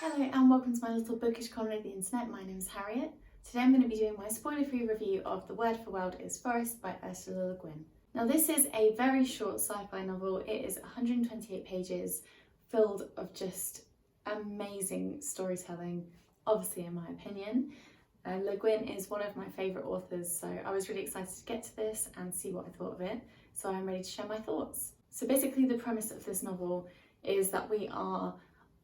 Hello and welcome to my little bookish corner of the internet. My name is Harriet. Today I'm going to be doing my spoiler-free review of The Word for World is Forest by Ursula Le Guin. Now this is a very short sci-fi novel. It is 128 pages filled of just amazing storytelling, obviously in my opinion. Le Guin is one of my favourite authors, so I was really excited to get to this and see what I thought of it. So I'm ready to share my thoughts. So basically the premise of this novel is that we are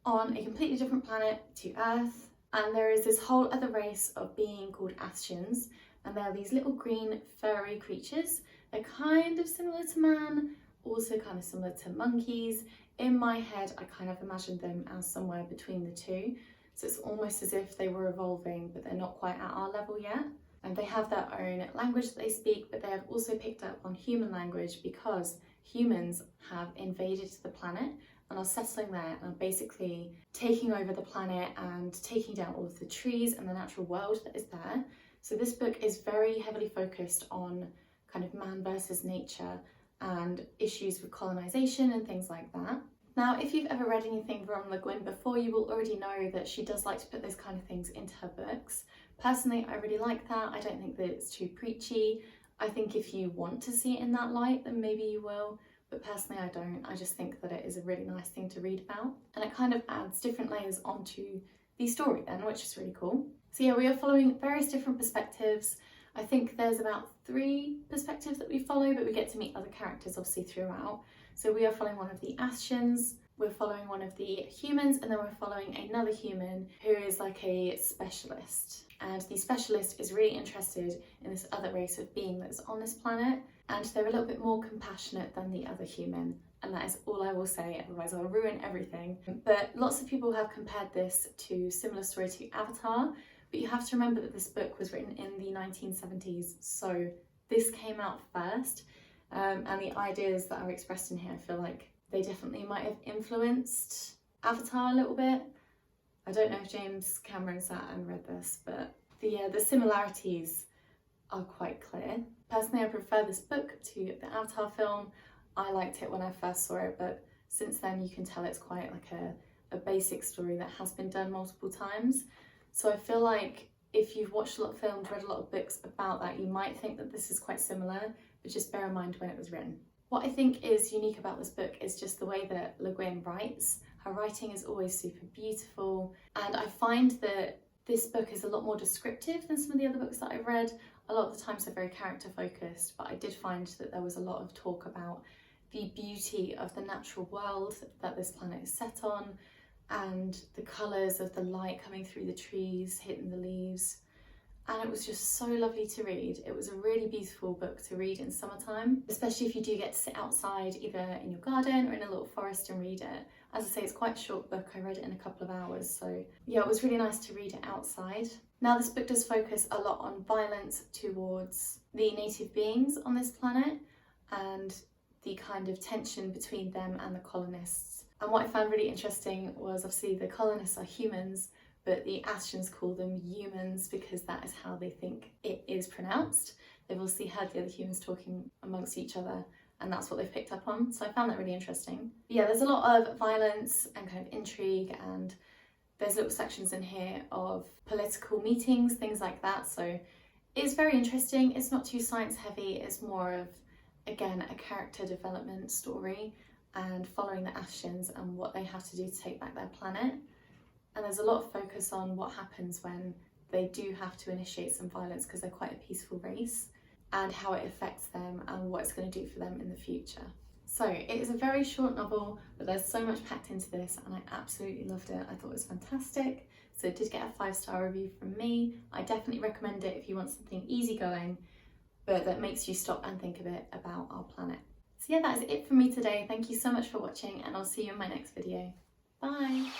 on a completely different planet to Earth, and there is this whole other race of being called Ascians, and they're these little green furry creatures. They're kind of similar to man, also kind of similar to monkeys. In my head I kind of imagined them as somewhere between the two, so it's almost as if they were evolving but they're not quite at our level yet. And they have their own language that they speak, but they have also picked up on human language because humans have invaded the planet and are settling there and are basically taking over the planet and taking down all of the trees and the natural world that is there. So this book is very heavily focused on kind of man versus nature and issues with colonization and things like that. Now, if you've ever read anything from Le Guin before, you will already know that she does like to put those kind of things into her books. Personally, I really like that. I don't think that it's too preachy. I think if you want to see it in that light, then maybe you will. But personally I don't. I just think that it is a really nice thing to read about, and it kind of adds different layers onto the story then, which is really cool. So yeah, we are following various different perspectives. I think there's about 3 perspectives that we follow, but we get to meet other characters obviously throughout. So we are following one of the Ascians, we're following one of the humans, and then we're following another human who is like a specialist. And the specialist is really interested in this other race of being that's on this planet, and they're a little bit more compassionate than the other human. And that is all I will say, otherwise I'll ruin everything. But lots of people have compared this to similar story to Avatar, but you have to remember that this book was written in the 1970s, so this came out first. And the ideas that are expressed in here, I feel like they definitely might have influenced Avatar a little bit. I don't know if James Cameron sat and read this, but the similarities are quite clear. Personally, I prefer this book to the Avatar film. I liked it when I first saw it, but since then you can tell it's quite like a basic story that has been done multiple times. So I feel like if you've watched a lot of films, read a lot of books about that, you might think that this is quite similar, but just bear in mind when it was written. What I think is unique about this book is just the way that Le Guin writes. Her writing is always super beautiful, and I find that this book is a lot more descriptive than some of the other books that I've read. A lot of the times they're very character focused, but I did find that there was a lot of talk about the beauty of the natural world that this planet is set on, and the colours of the light coming through the trees, hitting the leaves. And it was just so lovely to read. It was a really beautiful book to read in summertime, especially if you do get to sit outside either in your garden or in a little forest and read it. As I say, it's quite a short book. I read it in a couple of hours, so yeah, it was really nice to read it outside. Now this book does focus a lot on violence towards the native beings on this planet and the kind of tension between them and the colonists. And what I found really interesting was obviously the colonists are humans, but the Ascians call them humans because that is how they think it is pronounced. They've obviously heard the other humans talking amongst each other, and that's what they've picked up on. So I found that really interesting. But yeah, there's a lot of violence and kind of intrigue, and there's little sections in here of political meetings, things like that. So it's very interesting. It's not too science heavy. It's more of, again, a character development story and following the Ascians and what they have to do to take back their planet. And there's a lot of focus on what happens when they do have to initiate some violence because they're quite a peaceful race, and how it affects them and what it's going to do for them in the future. So it is a very short novel, but there's so much packed into this, and I absolutely loved it. I thought it was fantastic. So it did get a 5-star review from me. I definitely recommend it if you want something easygoing, but that makes you stop and think a bit about our planet. So yeah, that is it from me today. Thank you so much for watching, and I'll see you in my next video. Bye!